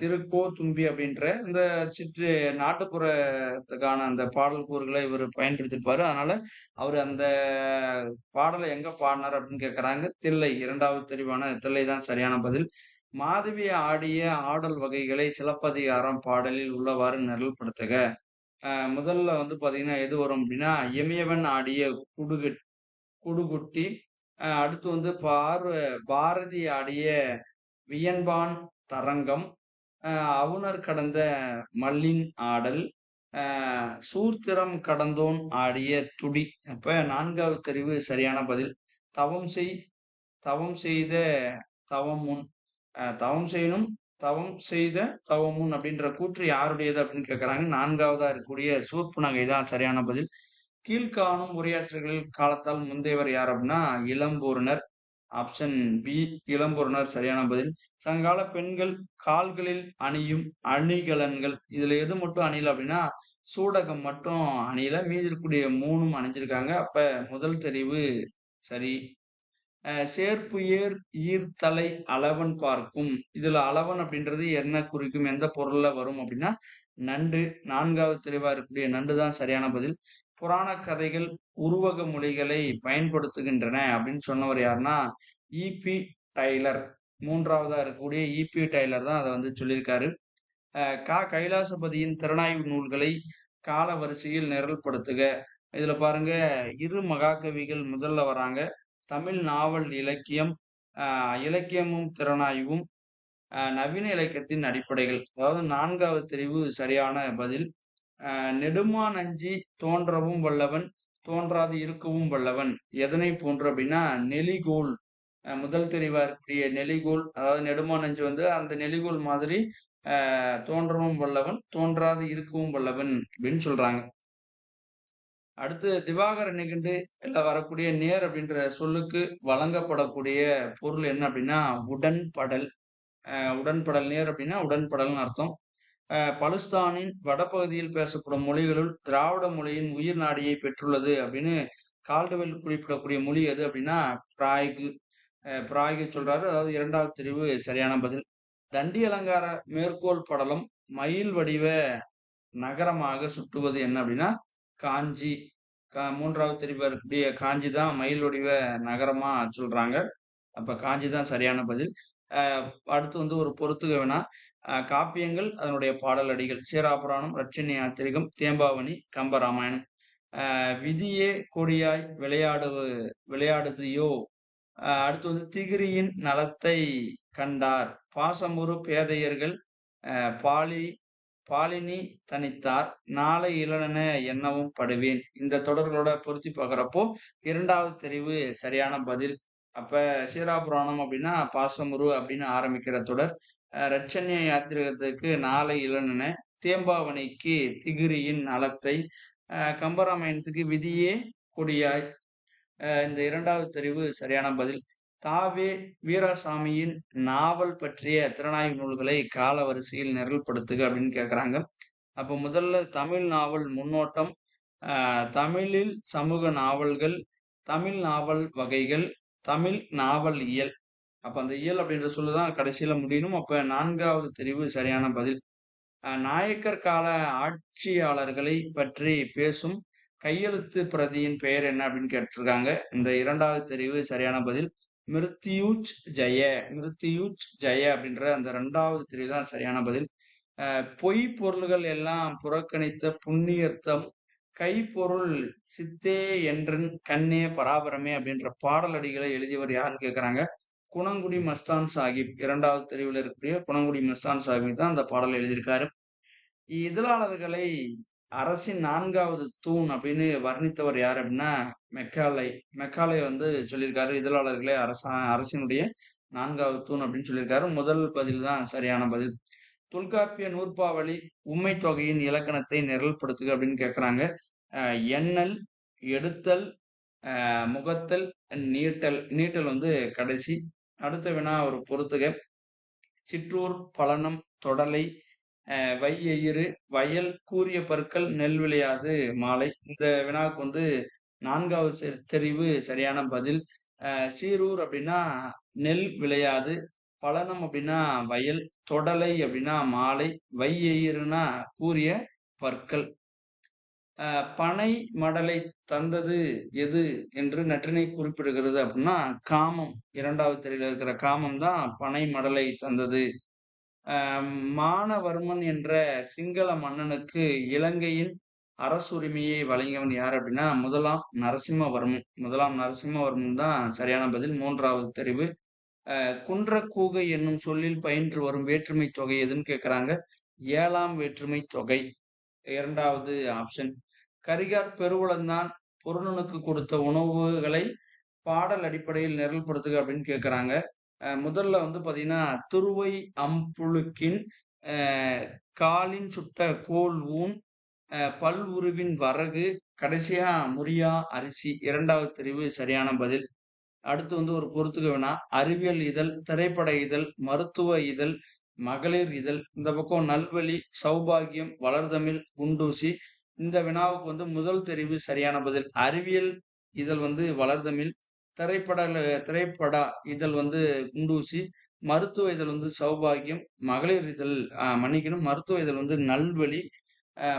திருக்கோத்தும்பி அப்படின்ற இந்த சிற்று நாட்டுப்புறத்துக்கான அந்த பாடல் கூறுகளை இவர் பயன்படுத்தியிருப்பாரு. அதனால அவர் அந்த பாடலை எங்க பாடினார் அப்படின்னு கேட்கறாங்க. தில்லை. 2வது தெரிவான தில்லை தான் சரியான பதில். மாதவி ஆடிய ஆடல் வகைகளை சிலப்பதிகாரம் பாடலில் உள்ளவாறு நிரல்படுத்துக. முதல்ல வந்து பாத்தீங்கன்னா எது வரும் அப்படின்னா, இமயவன் ஆடிய குடுகு குடுகுட்டி. அடுத்து வந்து பாரதி ஆடிய வியன்பான் தரங்கம். அவுணர் கடந்த மல்லின் ஆடல். சூர்த்திரம் கடந்தோன் ஆடிய துடி. அப்ப 4வது தெரிவு சரியான பதில். தவம் செய் தவம் செய்த தவமுன். தவம் செய்யணும் தவம் செய்த தவமுன் அப்படின்ற கூற்று யாருடையது அப்படின்னு கேட்கறாங்க. 4வதா இருக்கக்கூடிய சூர்ப்புநகை தான் சரியான பதில். கீழ்காணும் உரையாசிரியர்கள் காலத்தால் முந்தையவர் யார் அப்படின்னா இளம்பூரணர். ஆப்ஷன் பி இளம்பூரணர் சரியான பதில். சங்ககால பெண்கள் கால்களில் அணியும் அணிகலன்கள். இதுல எது மட்டும் அணியல அப்படின்னா சூடகம் மட்டும் அணியல. மீதி இருக்கக்கூடிய 3ம் அணிஞ்சிருக்காங்க. அப்ப முதல் தெரிவு சரி. சேர்ப்புயர் ஈர்த்தலை அளவன் பார்க்கும். இதுல அளவன் அப்படின்றது என்ன குறிக்கும், எந்த பொருள்ல வரும் அப்படின்னா நண்டு. 4வது தெரிவா இருக்கக்கூடிய நண்டு தான் சரியான பதில். புராண கதைகள் உருவக மொழிகளை பயன்படுத்துகின்றன அப்படின்னு சொன்னவர் யாருன்னா இபி டைலர். 3வதா இருக்கக்கூடிய இபி டைலர் தான் அதை வந்து சொல்லியிருக்காரு. கைலாசபதியின் திறனாய்வு நூல்களை கால வரிசையில் நிரல்படுத்துக. இதுல பாருங்க, இரு மகாகவிகள் முதல்ல வராங்க. தமிழ் நாவல் இலக்கியம், இலக்கியமும் திறனாய்வும், நவீன இலக்கியத்தின் அடிப்படைகள். அதாவது 4வது தெரிவு சரியான பதில். நெடுமான் அஞ்சி தோன்றவும் வல்லவன், தோன்றாது இருக்கவும் வல்லவன். எதனை போன்று அப்படின்னா நெலிகோல். முதல் தெரிவா இருக்கக்கூடிய நெலிகோல், அதாவது நெடுமான் அஞ்சு வந்து அந்த நெலிகோல் மாதிரி தோன்றவும் வல்லவன், தோன்றாது இருக்கவும் வல்லவன் அப்படின்னு சொல்றாங்க. அடுத்து திவாகர நிகண்டு வரக்கூடிய நேர் அப்படின்ற சொல்லுக்கு வழங்கப்படக்கூடிய பொருள் என்ன அப்படின்னா உடன்படல். உடன்படல் நேர் அப்படின்னா உடன்படல்னு அர்த்தம். பலுஸ்தானின் வடபகுதியில் பேசப்படும் மொழிகளுள் திராவிட மொழியின் உயிர் நாடியை பெற்றுள்ளது அப்படின்னு கால்டுவெல் குறிப்பிடக்கூடிய மொழி எது அப்படின்னா பிராய்கு. பிராய்கு சொல்றாரு. அதாவது 2வது தெரிவு சரியான பதில். தண்டி அலங்கார மேற்கோள் படலம் மயில் வடிவ நகரமாக சுட்டுவது என்ன அப்படின்னா காஞ்சி. 3வது தெரிவா இருக்கக்கூடிய காஞ்சி தான் மயில் வடிவ நகரமா சொல்றாங்க. அப்ப காஞ்சி தான் சரியான பதில். அடுத்து வந்து ஒரு பொறுத்துக வேணா. காப்பியங்கள் அதனுடைய பாடல் அடிகள் சேராபுராணம், ரட்சணி யாத்திரிகம், தேம்பாவணி, கம்பராமாயணம். விதியே கொடியாய் விளையாடுதியோ. அடுத்து வந்து திகிரியின் நலத்தை கண்டார். பாசமுறு பேதையர்கள் பாலி பாலினி தனித்தார். நாளை இளனென எண்ணவும் படுவேன். இந்த தொடர்களோட பொருத்தி பார்க்குறப்போ 2வது தெரிவு சரியான பதில். அப்ப சீராபுராணம் அப்படின்னா பாசமுரு அப்படின்னு ஆரம்பிக்கிற தொடர். ரட்சண்ய யாத்திரிகத்துக்கு நாளை இளனென, தேம்பாவணிக்கு திகிரியின் நலத்தை, கம்பராமாயணத்துக்கு விதியே கொடியாய். இந்த 2வது தெரிவு சரியான பதில். தாவே வீராசாமியின் நாவல் பற்றிய திறனாய்வு நூல்களை கால வரிசையில் நிரல்படுத்துக அப்படின்னு கேட்குறாங்க. அப்போ முதல்ல தமிழ் நாவல் முன்னோட்டம், தமிழில் சமூக நாவல்கள், தமிழ் நாவல் வகைகள், தமிழ் நாவல் இயல். அப்ப அந்த இயல் அப்படின்ற சொல்லுதான் கடைசியில முடியணும். அப்ப 4வது தெரிவு சரியான பதில். நாயக்கர் கால ஆட்சியாளர்களை பற்றி பேசும் கையெழுத்து பிரதியின் பெயர் என்ன அப்படின்னு கேட்டிருக்காங்க. இந்த 2வது தெரிவு சரியான பதில். மிருத்யூஜ் ஜெய அப்படின்ற அந்த 2வது தெரிவு தான் சரியான பதில். பொய் பொருள்கள் எல்லாம் புறக்கணித்த புண்ணியர்த்தம் கைப்பொருள் சித்தே என்றன் கண்ணே பராபரமே அப்படின்ற பாடல் அடிகளை எழுதியவர் யாருன்னு கேட்கிறாங்க. குணங்குடி மஸ்தான் சாஹிப். 2வது தெரிவில் இருக்கக்கூடிய குணங்குடி மஸ்தான் சாஹிப் தான் அந்த பாடல் எழுதியிருக்காரு. இதழாளர்களை அரசின் 4வது தூண் அப்படின்னு வர்ணித்தவர் யார் அப்படின்னா மெக்காலை வந்து சொல்லியிருக்காரு. இதழாளர்களே அரசினுடைய 4வது தூண் அப்படின்னு சொல்லியிருக்காரு. முதல் பதில் தான் சரியான பதில். தொல்காப்பிய நூற்பாவளி உம்மை தொகையின் இலக்கணத்தை நிரல்படுத்துக அப்படின்னு கேட்கிறாங்க. எண்ணல், எடுத்தல், முகத்தல், நீட்டல். நீட்டல் வந்து கடைசி. அடுத்த வினா ஒரு பொறுத்துக. சிற்றூர், பழனம், தொடலை, வையெயிறு, வயல், கூரிய பற்கள், நெல் விளையாது, மாலை. இந்த வினாவுக்கு வந்து 4வது தெரிவு சரியான பதில். சீரூர் அப்படின்னா நெல் விளையாது, பழனம் அப்படின்னா வயல், தொடலை அப்படின்னா மாலை, வையெயிறுனா கூரிய பற்கள். பனை மடலை தந்தது எது என்று நற்றிணை குறிப்பிடுகிறது அப்படின்னா காமம். 2வது தெரிவுல இருக்கிற காமம் தான் பனை மடலை தந்தது. மானவர்மன் என்ற சிங்கள மன்னனுக்கு இலங்கையின் அரசுரிமையை வழங்கியவன் யார் அப்படின்னா நரசிம்மவர்மன். முதலாம் நரசிம்மவர்மன் தான் சரியான பதில். 3வது தெரிவு. குன்றக்கூகை என்னும் சொல்லில் பயின்று வரும் வேற்றுமை தொகை எதுன்னு கேக்குறாங்க. 7ஆம் வேற்றுமை தொகை. 2வது ஆப்ஷன். கரிகார் பெருவளந்தான் பொருணனுக்கு கொடுத்த உணவுகளை பாடல் அடிப்படையில் நிரல்படுத்துக அப்படின்னு கேக்குறாங்க. முதல்ல வந்து பாத்தீங்கன்னா துருவை அம்புழுக்கின் காலின் சுட்ட கோல் ஊன் பல் உருவின் வரகு கடைசியா முறியா அரிசி. 2வது தெரிவு சரியான பதில். அடுத்து வந்து ஒரு பொறுத்துக்க வேணா. அறிவியல் இதழ், திரைப்பட இதழ், மருத்துவ இதழ், மகளிர் இதழ். இந்த பக்கம் நல்வழி, சௌபாகியம், வளர்தமிழ், குண்டூசி. இந்த வினாவுக்கு வந்து முதல் தெரிவு சரியான பதில். அறிவியல் இதழ் வந்து வளர்தமிழ், திரைப்பட இதழ் வந்து குண்டூசி, மருத்துவ இதழ் வந்து சௌபாகியம், மகளிர் இதழ் மன்னிக்கணும், மருத்துவ இதழ் வந்து நல்வழி,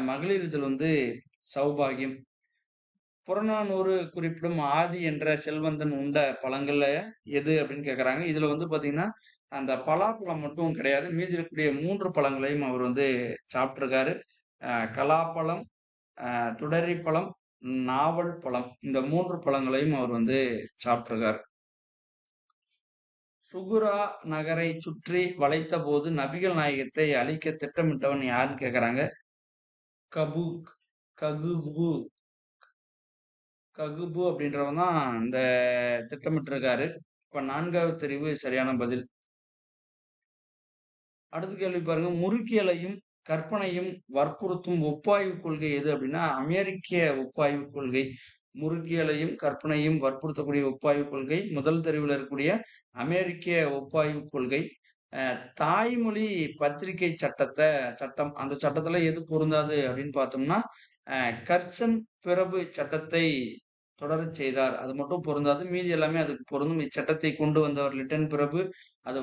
மகளிர் இதழ் வந்து சௌபாகியம். புறநானூறு குறிப்பிடும் ஆதி என்ற செல்வந்தன் உண்ட பழங்கள்ல எது அப்படின்னு கேக்குறாங்க. இதுல வந்து பாத்தீங்கன்னா அந்த பலாப்பழம் மட்டும் கிடையாது, மீதி இருக்கக்கூடிய 3 பழங்களையும் அவர் வந்து சாப்பிட்டிருக்காரு. கலாப்பழம், துடரிப்பழம், நாவல் பழம். இந்த 3 பழங்களையும் அவர் வந்து சாப்பிட்டிருக்காரு. சுகுரா நகரை சுற்றி வளைத்த போது நபிகள் நாயகத்தை அழிக்க திட்டமிட்டவன் யாருன்னு கேக்குறாங்க. கபூக் ககுபு ககுபு அப்படின்றவன் தான் இந்த திட்டமிட்டிருக்காரு. இப்ப 4வது தெரிவு சரியான பதில். அடுத்த கேள்வி பாருங்க. முறுக்கியலையும் கற்பனையும் வற்புறுத்தும் ஒப்பாய்வு கொள்கை எது அப்படின்னா அமெரிக்க ஒப்பாய்வு கொள்கை. முறுக்கியலையும் கற்பனையும் வற்புறுத்தக்கூடிய ஒப்பாய்வு கொள்கை முதல் தெரிவுல இருக்கக்கூடிய அமெரிக்க ஒப்பாய்வு கொள்கை. தாய்மொழி பத்திரிகை சட்டம் அந்த சட்டத்துல எது பொருந்தாது அப்படின்னு பார்த்தோம்னா கர்சன் பிரபு சட்டத்தை தொடரச் செய்தார். அது மட்டும் பொருந்தாது, மீதி எல்லாமே அதுக்கு பொருந்தும். இச்சட்டத்தை கொண்டு வந்தவர் லிட்டன் பிரபு. அது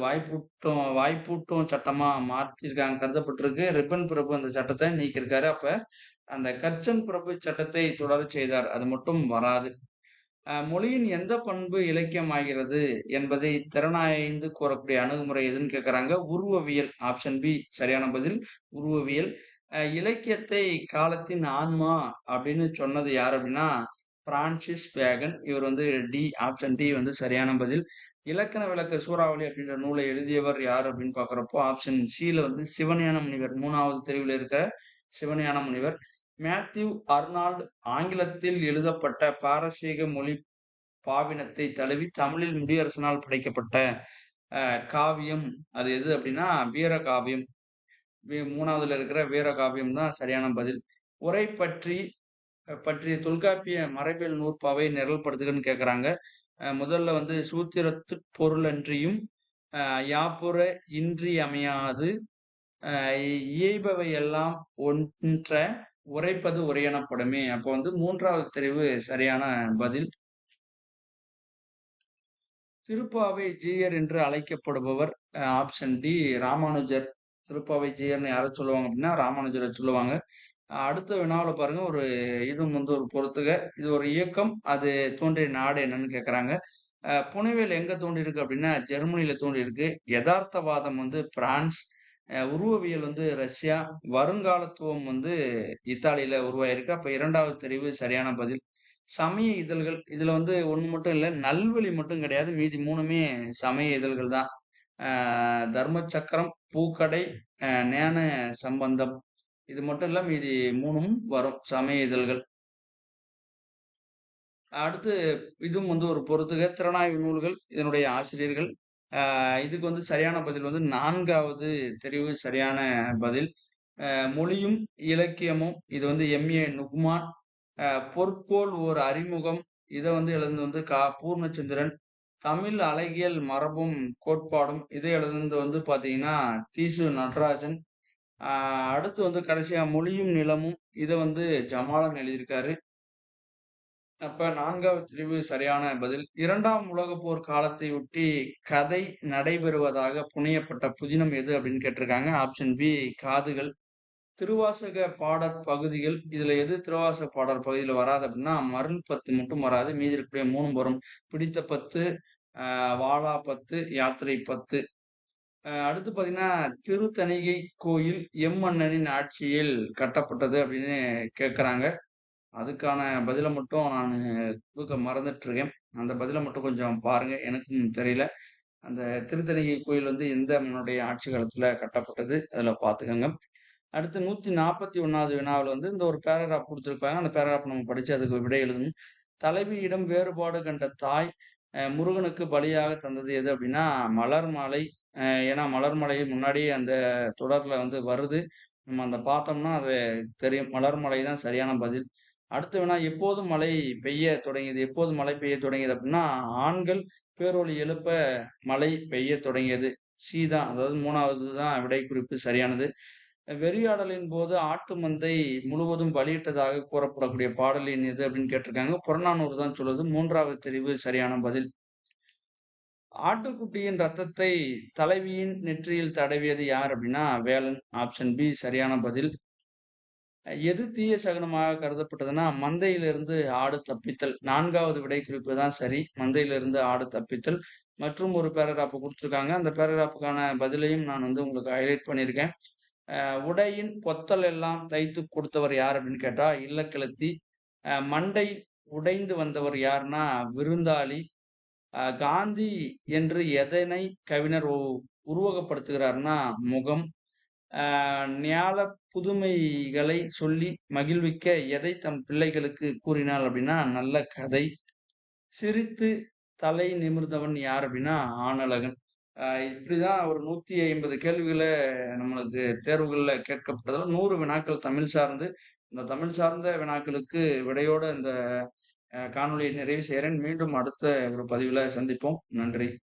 வாய்ப்பூட்டும் சட்டமா மாற்றிருக்காங்க கருதப்பட்டிருக்கு. ரிப்பன் பிரபு அந்த சட்டத்தை நீக்கியிருக்காரு. அப்ப அந்த கர்சன் பிரபு சட்டத்தை தொடரச் செய்தார், அது மட்டும் வராது. மொழியின் எந்த பண்பு இலக்கியமாகிறது என்பதை திறனாய்ந்து கூறக்கூடிய அணுகுமுறை எதுன்னு கேக்குறாங்க. உருவவியல். ஆப்ஷன் பி சரியான பதில். உருவவியல். இலக்கியத்தை காலத்தின் ஆன்மா அப்படின்னு சொன்னது யார் அப்படின்னா பிரான்சிஸ் பேகன். இவர் வந்து ஆப்ஷன் டி வந்து சரியான பதில். இலக்கண விளக்க சூறாவளி அப்படின்ற நூலை எழுதியவர் யார் அப்படின்னு பாக்குறப்போ ஆப்ஷன் சில வந்து சிவஞான முனிவர். 3வது தெரிவுல இருக்க சிவஞான முனிவர். மேத்யூ அர்னால்டு ஆங்கிலத்தில் எழுதப்பட்ட பாரசீக மொழி பாவினத்தை தழுவி தமிழில் முடியரசனால் படைக்கப்பட்ட காவியம் அது எது அப்படின்னா வீரகாவியம். 3வதுல இருக்கிற வீரகாவியம் தான் சரியான பதில். உரை பற்றிய தொல்காப்பிய மரபியல் நூற்பாவை நிரல்படுத்துகன்னு கேக்குறாங்க. முதல்ல வந்து சூத்திரத்து பொருளன்றியும் யாப்புற இன்றியமையாது இயைபவை எல்லாம் ஒன்ற உரைப்பது உரையெனப்படுமே. அப்போ வந்து 3வது தெரிவு சரியான பதில். திருப்பாவை ஜீயர் என்று அழைக்கப்படுபவர் ஆப்ஷன் டி ராமானுஜர். திருப்பாவை ஜீயர்னு யாரை சொல்லுவாங்க அப்படின்னா ராமானுஜரை சொல்லுவாங்க. அடுத்த வினாவில் பாருங்க. இதுவும் வந்து ஒரு பொறுத்துக. இது ஒரு இயக்கம், அது தோன்றிய நாடு என்னன்னு கேக்குறாங்க. புனைவேல் எங்க தோன்றி இருக்கு அப்படின்னா ஜெர்மனியில தோன்றி இருக்கு. யதார்த்தவாதம் வந்து பிரான்ஸ், உருவவியல் வந்து ரஷ்யா, வருங்காலத்துவம் வந்து இத்தாலியில உருவாயிருக்கு. அப்ப 2வது தெரிவு சரியான பதில். சமய இதழ்கள் இதுல வந்து ஒண்ணு மட்டும் இல்ல, நல்வழி மட்டும் கிடையாது, மீதி 3மே சமய இதழ்கள் தான். தர்ம சக்கரம், பூக்கடை, ஞான சம்பந்தம். இது மட்டும் இல்ல, மீதி 3ம் வரும் சமய இதழ்கள். அடுத்து இதுவும் வந்து ஒரு பொறுத்துக. திறனாய்வு நூல்கள், இதனுடைய ஆசிரியர்கள். இதுக்கு வந்து சரியான பதில் வந்து 4வது தெரிவு சரியான பதில். மொழியும் இலக்கியமும் இது வந்து எம்.ஏ. நுக்மான். பொற்கோள் ஓர் அறிமுகம், இதை வந்து எழுதுனது வந்து பூர்ணச்சந்திரன். தமிழ் அழகியல் மரபும் கோட்பாடும் இதை எழுதுனது வந்து பாத்தீங்கன்னா தீசு நடராஜன். அடுத்து வந்து கடைசியா மொழியும் நிலமும் இதை வந்து ஜமாலன் எழுதியிருக்காரு. அப்ப 4வது தெரிவு சரியான பதில். 2ஆம் உலகப் போர் காலத்தை ஒட்டி கதை நடைபெறுவதாக புனையப்பட்ட புதினம் எது அப்படின்னு கேட்டிருக்காங்க. ஆப்ஷன் பி காதுகள். திருவாசக பாடற் பகுதிகள் இதுல எது திருவாசக பாடற் பகுதியில வராது அப்படின்னா மருள் 10 மட்டும் வராது. மீதி இருக்கக்கூடிய 3 வரும். பிடித்த 10, வாழா 10, யாத்திரை 10. அடுத்து பாத்தீங்கன்னா திருத்தணிகை கோயில் எம்மன்னனின் ஆட்சியில் கட்டப்பட்டது அப்படின்னு கேக்குறாங்க. அதுக்கான பதில மட்டும் நானு குடுக்க மறந்துட்டு இருக்கேன். அந்த பதில மட்டும் கொஞ்சம் பாருங்க. எனக்கும் தெரியல. அந்த திருத்தணிகை கோயில் வந்து எந்த மன்னனுடைய ஆட்சி காலத்துல கட்டப்பட்டது? அதுல பாத்துக்கங்க. அடுத்து 141வது வினாவுல வந்து இந்த ஒரு பேராகிராஃப் குடுத்திருப்பாங்க. அந்த பேராகிராஃப் நம்ம படிச்சு அதுக்கு விடை எழுதணும். தலைவியிடம் வேறுபாடு கண்ட தாய் முருகனுக்கு பலியாக தந்தது எது அப்படின்னா மலர் மாலை. ஏன்னா மலர் மாலை முன்னாடியே அந்த தொடர்ல வந்து வருது. நம்ம அந்த பார்த்தோம்னா அது தெரியும். மலர் மாலை தான் சரியான பதில். அடுத்து வேணா எப்போது மழை பெய்ய தொடங்கியது? எப்போது மழை பெய்ய தொடங்கியது அப்படின்னா ஆண்கள் பேரொளி எழுப்ப மழை பெய்ய தொடங்கியது. சி தான். அதாவது 3வது தான் விடை குறிப்பு சரியானது. வெறியாடலின் போது ஆட்டு மந்தை முழுவதும் பலியிட்டதாக கூறப்படக்கூடிய பாடலின் எது அப்படின்னு கேட்டிருக்காங்க. புறநானூறு தான் சொல்லுது. 3வது தெரிவு சரியான பதில். ஆட்டுக்குட்டியின் ரத்தத்தை தலைவியின் நெற்றியில் தடவியது யார் அப்படின்னா வேலன். ஆப்ஷன் பி சரியான பதில். எது தீய சகுனமாக கருதப்பட்டதுன்னா மந்தையிலிருந்து ஆடு தப்பித்தல். 4வது விடை குறிப்பு தான் சரி. மந்தையிலிருந்து ஆடு தப்பித்தல். மற்றும் ஒரு பேராகிராஃப் கொடுத்திருக்காங்க. அந்த பேராகிராஃப்க்கான பதிலையும் நான் வந்து உங்களுக்கு ஹைலைட் பண்ணியிருக்கேன். உடையின் பொத்தல் எல்லாம் தைத்து கொடுத்தவர் யார் அப்படின்னு கேட்டா இல்லக்கிழத்தி. மண்டை உடைந்து வந்தவர் யாருன்னா விருந்தாளி. காந்தி என்று எதனை கவிஞர் உருவகப்படுத்துகிறார்னா முகம். ஞால புதுமைகளை சொல்லி மகிழ்விக்க எதை தம் பிள்ளைகளுக்கு கூறினாள் அப்படின்னா நல்ல கதை. சிரித்து தலை நிமிர்ந்தவன் யார் அப்படின்னா ஆணழகன். இப்படிதான் ஒரு 150 கேள்விகளை நம்மளுக்கு தேர்வுகள்ல கேட்கப்பட்டதுல 100 வினாக்கள் தமிழ் சார்ந்து. இந்த தமிழ் சார்ந்த வினாக்களுக்கு விடையோட இந்த காணொலியை நிறைவு செய்கிறேன். மீண்டும் அடுத்த ஒரு பதிவுல சந்திப்போம். நன்றி.